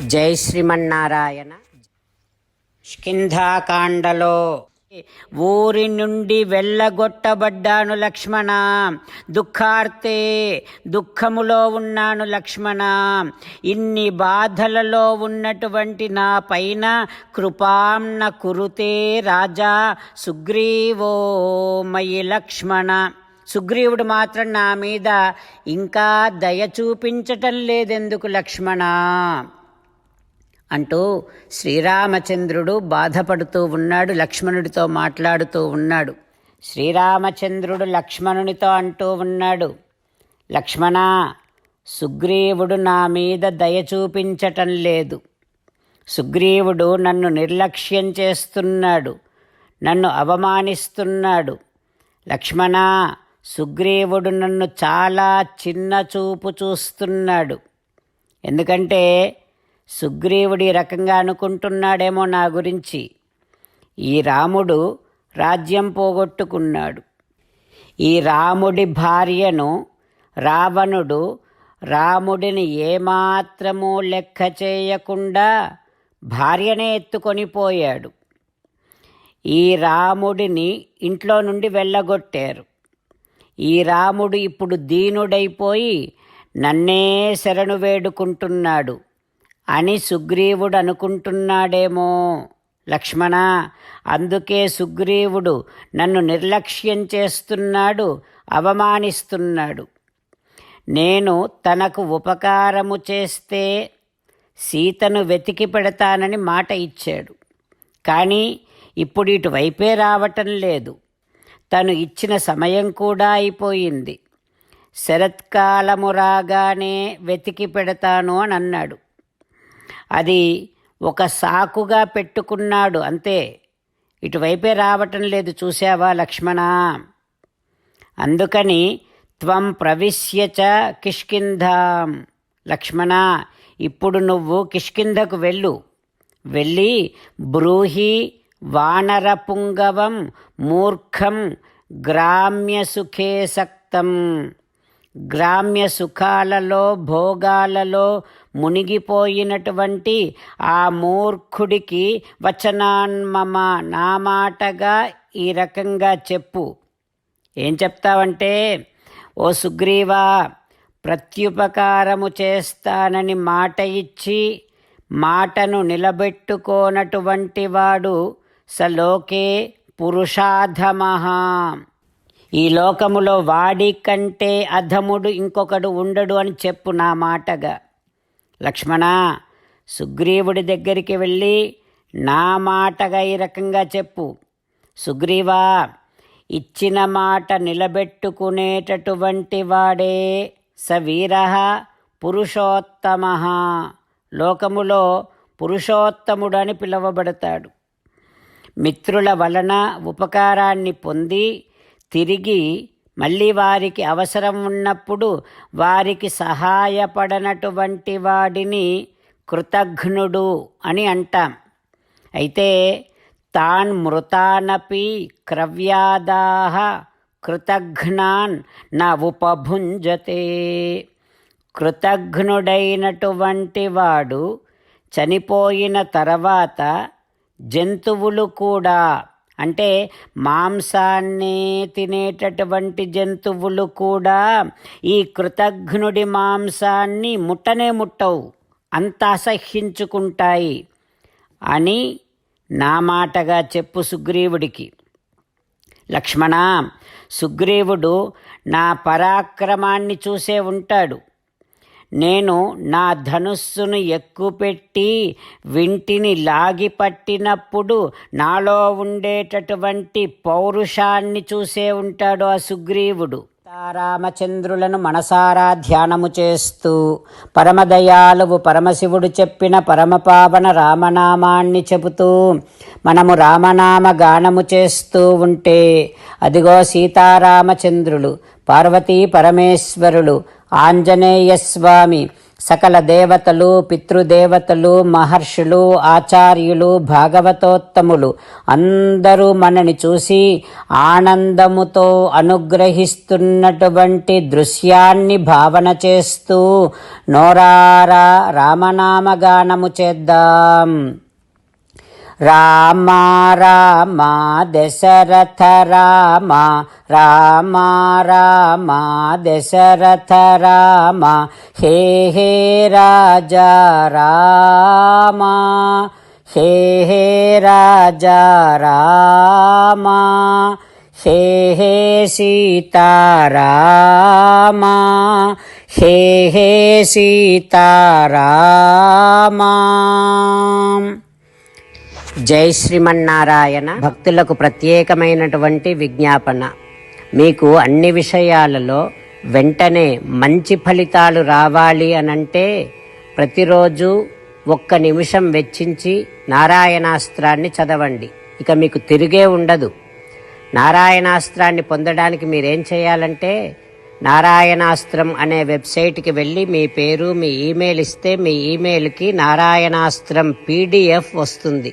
జై శ్రీమన్నారాయణ. కిష్కింధాకాండలో ఊరి నుండి వెళ్ళగొట్టబడ్డాను లక్ష్మణ, దుఃఖార్తే దుఃఖములో ఉన్నాను లక్ష్మణ. ఇన్ని బాధలలో ఉన్నటువంటి నా పైన కృపాంన కురుతే రాజా సుగ్రీవో మయి లక్ష్మణ. సుగ్రీవుడు మాత్రం నా మీద ఇంకా దయ చూపించటం లేదెందుకు లక్ష్మణ అంటూ శ్రీరామచంద్రుడు బాధపడుతూ ఉన్నాడు, లక్ష్మణుడితో మాట్లాడుతూ ఉన్నాడు. శ్రీరామచంద్రుడు లక్ష్మణునితో అంటూ ఉన్నాడు, లక్ష్మణ, సుగ్రీవుడు నా మీద దయ చూపించటం లేదు. సుగ్రీవుడు నన్ను నిర్లక్ష్యం చేస్తున్నాడు, నన్ను అవమానిస్తున్నాడు. లక్ష్మణ, సుగ్రీవుడు నన్ను చాలా చిన్న చూపు చూస్తున్నాడు. ఎందుకంటే సుగ్రీవుడు ఈ రకంగా అనుకుంటున్నాడేమో నా గురించి, ఈ రాముడు రాజ్యం పోగొట్టుకున్నాడు, ఈ రాముడి భార్యను రావణుడు రాముడిని ఏమాత్రమూ లెక్క చేయకుండా భార్యనే ఎత్తుకొని పోయాడు. ఈ రాముడిని ఇంట్లో నుండి వెళ్ళగొట్టారు. ఈ రాముడు ఇప్పుడు దీనుడైపోయి నన్నే శరణు వేడుకుంటున్నాడు అని సుగ్రీవుడు అనుకుంటున్నాడేమో లక్ష్మణ. అందుకే సుగ్రీవుడు నన్ను నిర్లక్ష్యం చేస్తున్నాడు, అవమానిస్తున్నాడు. నేను తనకు ఉపకారము చేస్తే సీతను వెతికి పెడతానని మాట ఇచ్చాడు. కానీ ఇప్పుడు ఇటువైపే రావటం లేదు. తను ఇచ్చిన సమయం కూడా అయిపోయింది. శరత్కాలము రాగానే వెతికి పెడతాను అని అన్నాడు. అది ఒక సాకుగా పెట్టుకున్నాడు అంతే. ఇటువైపే రావటం లేదు, చూసావా లక్ష్మణ. అందుకని త్వం ప్రవిశ్య చ కిష్కింధాం. లక్ష్మణ, ఇప్పుడు నువ్వు కిష్కింధకు వెళ్ళి బ్రూహి వానరపుంగవం మూర్ఖం గ్రామ్య సుఖే సక్తం. గ్రామ్య సుఖాలలో భోగాలలో మునిగిపోయినటువంటి ఆ మూర్ఖుడికి వచనాన్మమ, నా మాటగా ఈ రకంగా చెప్పు. ఏం చెప్తావంటే, ఓ సుగ్రీవా, ప్రత్యుపకారము చేస్తానని మాట ఇచ్చి మాటను నిలబెట్టుకోనటువంటి వాడు సలోకే పురుషాధమః. ఈ లోకములో వాడి కంటే అధముడు ఇంకొకడు ఉండడు అని చెప్పు నా మాటగా. లక్ష్మణ, సుగ్రీవుడి దగ్గరికి వెళ్ళి నా మాటగా ఈ రకంగా చెప్పు. సుగ్రీవా, ఇచ్చిన మాట నిలబెట్టుకునేటటువంటి వాడే సవీరః పురుషోత్తమః. లోకములో పురుషోత్తముడని పిలువబడతాడు. మిత్రుల వలన ఉపకారాన్ని పొంది తిరిగి మళ్ళీ వారికి అవసరం ఉన్నప్పుడు వారికి సహాయపడనటువంటి వాడిని కృతఘ్నుడు అని అంటాం. అయితే తాన్ మృతానపి క్రవ్యాదాః కృతఘ్నాన్ న ఉపభుంజతే. కృతఘ్నుడైనటువంటి వాడు చనిపోయిన తర్వాత జంతువులు కూడా, అంటే మాంసాన్నే తినేటటువంటి జంతువులు కూడా ఈ కృతఘ్నుడి మాంసాన్ని ముట్టనే ముట్టవు, అంత అసహ్యించుకుంటాయి అని నా మాటగా చెప్పు సుగ్రీవుడికి. లక్ష్మణ, సుగ్రీవుడు నా పరాక్రమాన్ని చూసే ఉంటాడు. నేను నా ధనుస్సును ఎక్కుపెట్టి వింటిని లాగి పట్టినప్పుడు నాలో ఉండేటటువంటి పౌరుషాన్ని చూసే ఉంటాడు ఆ సుగ్రీవుడు. రామచంద్రులను మనసారా ధ్యానము చేస్తూ పరమదయాలువు పరమశివుడు చెప్పిన పరమపావన రామనామాన్ని చెబుతూ మనము రామనామ గానము చేస్తూ ఉంటే అదిగో సీతారామచంద్రులు, పార్వతీ పరమేశ్వరులు, ఆంజనేయస్వామి, సకల దేవతలు, పితృదేవతలు, మహర్షులు, ఆచార్యులు, భాగవతోత్తములు అందరూ మనని చూసి ఆనందముతో అనుగ్రహిస్తున్నటువంటి దృశ్యాన్ని భావన చేస్తూ నోరారా రామనామగానము చేద్దాం. రామ రామ దశరథ రామ, రామ రామ దశరథ రామ, హే హే రాజా రామ, హే హే రాజా రామ, హే హే సీతారామ, హే హే సీతారామ. జై శ్రీమన్నారాయణ. భక్తులకు ప్రత్యేకమైనటువంటి విజ్ఞాపన. మీకు అన్ని విషయాలలో వెంటనే మంచి ఫలితాలు రావాలి అనంటే ప్రతిరోజు 1 నిమిషం వెచ్చించి నారాయణాస్త్రాన్ని చదవండి. ఇక మీకు తిరిగే ఉండదు. నారాయణాస్త్రాన్ని పొందడానికి మీరేం చేయాలంటే నారాయణాస్త్రం అనే వెబ్సైట్కి వెళ్ళి మీ పేరు, మీ ఈమెయిల్ ఇస్తే మీ ఈమెయిల్కి నారాయణాస్త్రం PDF వస్తుంది.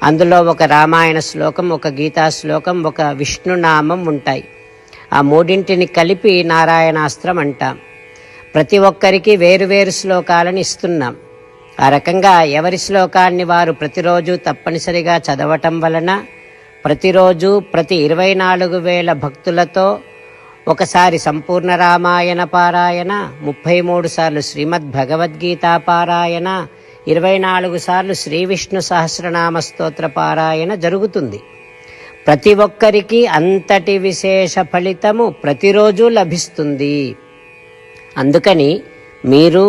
అందులో ఒక రామాయణ శ్లోకం, ఒక గీతా శ్లోకం, ఒక విష్ణునామం ఉంటాయి. ఆ మూడింటిని కలిపి నారాయణాస్త్రం అంటాం. ప్రతి ఒక్కరికి వేరువేరు శ్లోకాలను ఇస్తున్నాం. ఆ రకంగా ఎవరి శ్లోకాన్ని వారు ప్రతిరోజు తప్పనిసరిగా చదవటం వలన ప్రతిరోజు ప్రతి 24,000 భక్తులతో ఒకసారి సంపూర్ణ రామాయణ పారాయణ, 33 సార్లు శ్రీమద్ భగవద్గీత పారాయణ, 24 సార్లు శ్రీ విష్ణు సహస్రనామ స్తోత్ర పారాయణ జరుగుతుంది. ప్రతి ఒక్కరికి అంతటి విశేష ఫలితము ప్రతిరోజు లభిస్తుంది. అందుకని మీరు,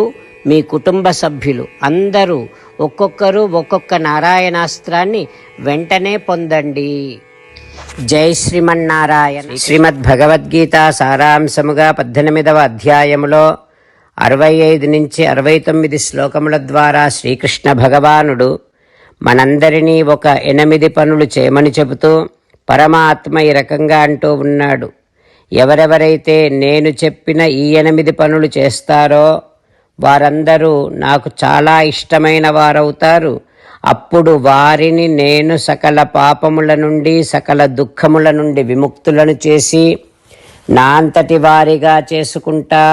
మీ కుటుంబ సభ్యులు అందరూ ఒక్కొక్కరు ఒక్కొక్క నారాయణాస్త్రాన్ని వెంటనే పొందండి. జై శ్రీమన్నారాయణ. శ్రీమద్ భగవద్గీత సారాంశముగా 18వ అధ్యాయములో 65 నుంచి 69 శ్లోకముల ద్వారా శ్రీకృష్ణ భగవానుడు మనందరినీ ఒక 8 పనులు చేయమని చెబుతూ పరమాత్మ ఈ రకంగా అంటూ ఉన్నాడు. ఎవరెవరైతే నేను చెప్పిన ఈ 8 పనులు చేస్తారో వారందరూ నాకు చాలా ఇష్టమైన వారవుతారు. అప్పుడు వారిని నేను సకల పాపముల నుండి, సకల దుఃఖముల నుండి విముక్తులను చేసి నా అంతటి వారిగా చేసుకుంటా,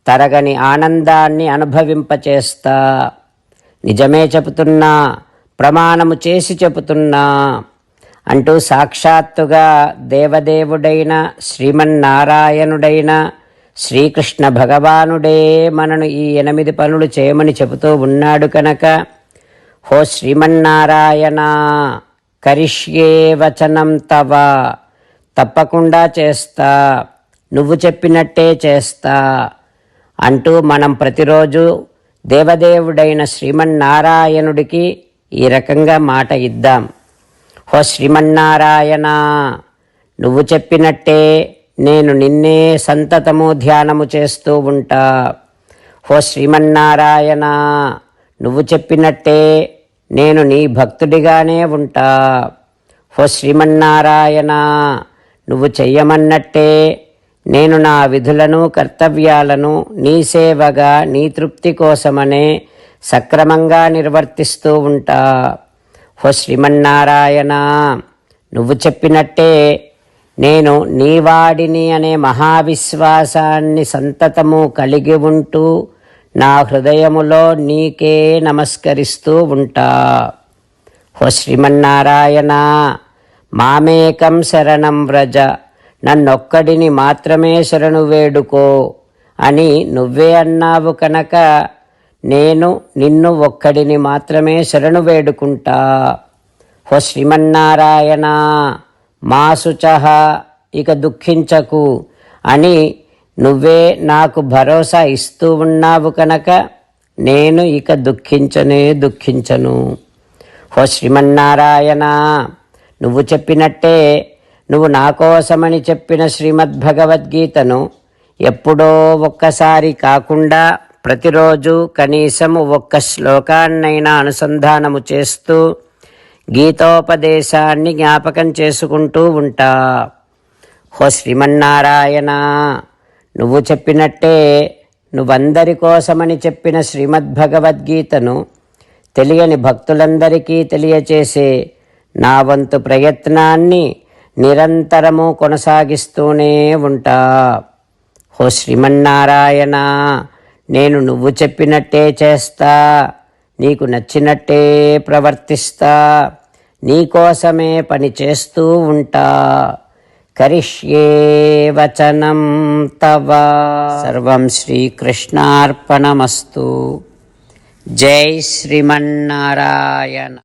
తరగని ఆనందాన్ని అనుభవింపచేస్తా. నిజమే చెబుతున్నా, ప్రమాణము చేసి చెబుతున్నా అంటూ సాక్షాత్తుగా దేవదేవుడైన శ్రీమన్నారాయణుడైన శ్రీకృష్ణ భగవానుడే మనను ఈ 8 పనులు చేయమని చెబుతూ ఉన్నాడు కనుక, హో శ్రీమన్నారాయణ, కరిష్యే వచనం తవ, తప్పకుండా చేస్తా, నువ్వు చెప్పినట్టే చేస్తా అంటూ మనం ప్రతిరోజు దేవదేవుడైన శ్రీమన్నారాయణుడికి ఈ రకంగా మాట ఇద్దాం. హో శ్రీమన్నారాయణ, నువ్వు చెప్పినట్టే నేను నిన్నే సంతతము ధ్యానము చేస్తూ ఉంటా. హో శ్రీమన్నారాయణ, నువ్వు చెప్పినట్టే నేను నీ భక్తుడిగానే ఉంటా. హో శ్రీమన్నారాయణ, నువ్వు చెయ్యమన్నట్టే నేను నా విధులను, కర్తవ్యాలను నీ సేవగా, నీ తృప్తి కోసమనే సక్రమంగా నిర్వర్తిస్తూ ఉంటా. హో శ్రీమన్నారాయణ, నువ్వు చెప్పినట్టే నేను నీవాడిని అనే మహావిశ్వాసాన్ని సంతతము కలిగి ఉంటూ నా హృదయములో నీకే నమస్కరిస్తూ ఉంటా. హో శ్రీమన్నారాయణ, మామేకం శరణం వ్రజ, నన్నొక్కడిని మాత్రమే శరణు వేడుకో అని నువ్వే అన్నావు కనుక నేను నిన్ను ఒక్కడిని మాత్రమే శరణు వేడుకుంటా. హో శ్రీమన్నారాయణ, మా శుచః, ఇక దుఃఖించకు అని నువ్వే నాకు భరోసా ఇస్తూ ఉన్నావు కనుక నేను ఇక దుఃఖించను. హో శ్రీమన్నారాయణ, నువ్వు చెప్పినట్టే నువ్వు నా కోసమని చెప్పిన శ్రీమద్భగవద్గీతను ఎప్పుడో ఒక్కసారి కాకుండా ప్రతిరోజు కనీసం 1 శ్లోకాన్నైనా అనుసంధానము చేస్తూ గీతోపదేశాన్ని జ్ఞాపకం చేసుకుంటూ ఉంటా. హో శ్రీమన్నారాయణ, నువ్వు చెప్పినట్టే నువ్వందరి కోసమని చెప్పిన శ్రీమద్భగవద్గీతను తెలియని భక్తులందరికీ తెలియచేసే నా వంతు ప్రయత్నాన్ని నిరంతరము కొనసాగిస్తూనే ఉంటా. ఓ శ్రీమన్నారాయణ, నేను నువ్వు చెప్పినట్టే చేస్తా, నీకు నచ్చినట్టే ప్రవర్తిస్తా, నీకోసమే పని చేస్తూ ఉంటా. కరిష్యే వచనం తవ. సర్వం శ్రీకృష్ణార్పణమస్తు. జై శ్రీమన్నారాయణ.